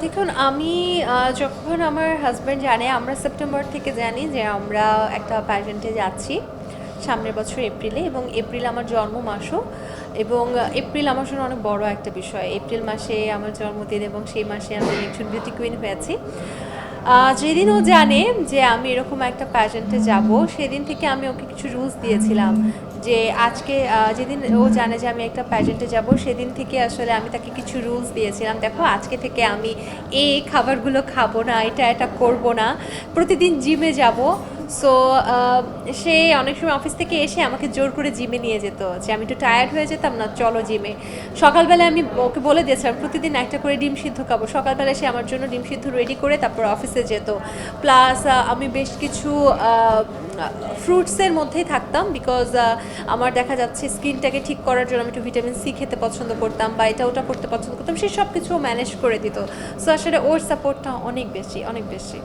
দেখুন আমি যখন আমার হাসব্যান্ড জানে, আমরা সেপ্টেম্বর থেকে জানি যে আমরা একটা প্যাজেন্টে যাচ্ছি সামনের বছর এপ্রিলে, এবং এপ্রিল আমার জন্ম মাসও। এবং এপ্রিল আমার জন্য অনেক বড় একটা বিষয়। এপ্রিল মাসে আমার জন্মদিন এবং সেই মাসে আমি একজন বিউটি কুইন হয়েছি। যেদিন ও জানে যে আমি এরকম একটা প্যাজেন্টে যাব, সেদিন থেকে আমি ওকে কিছু রুলস দিয়েছিলাম যে আজকে যেদিন ও জানে যে আমি একটা প্যাজেন্টে যাব, সেদিন থেকে আসলে আমি তাকে কিছু রুলস দিয়েছিলাম। দেখো, আজকে থেকে আমি এই খাবারগুলো খাবো না, এটা করব না, প্রতিদিন জিমে যাব। সো সে অনেক সময় অফিস থেকে এসে আমাকে জোর করে জিমে নিয়ে যেত, যে আমি একটু টায়ার্ড হয়ে যেতাম না, চলো জিমে। সকালবেলায় আমি ওকে বলে দিয়েছিলাম প্রতিদিন একটা করে ডিম সিদ্ধ খাবো। সকালবেলায় সে আমার জন্য ডিম সিদ্ধ রেডি করে তারপর অফিসে যেত। প্লাস আমি বেশ কিছু ফ্রুটসের মধ্যেই থাকতাম, বিকজ আমার দেখা যাচ্ছে স্কিনটাকে ঠিক করার জন্য আমি একটু ভিটামিন সি খেতে পছন্দ করতাম, বা এটা ওটা করতে পছন্দ করতাম। সে সব কিছু ম্যানেজ করে দিত। সো আসলে ওর সাপোর্টটা অনেক বেশি, অনেক বেশি।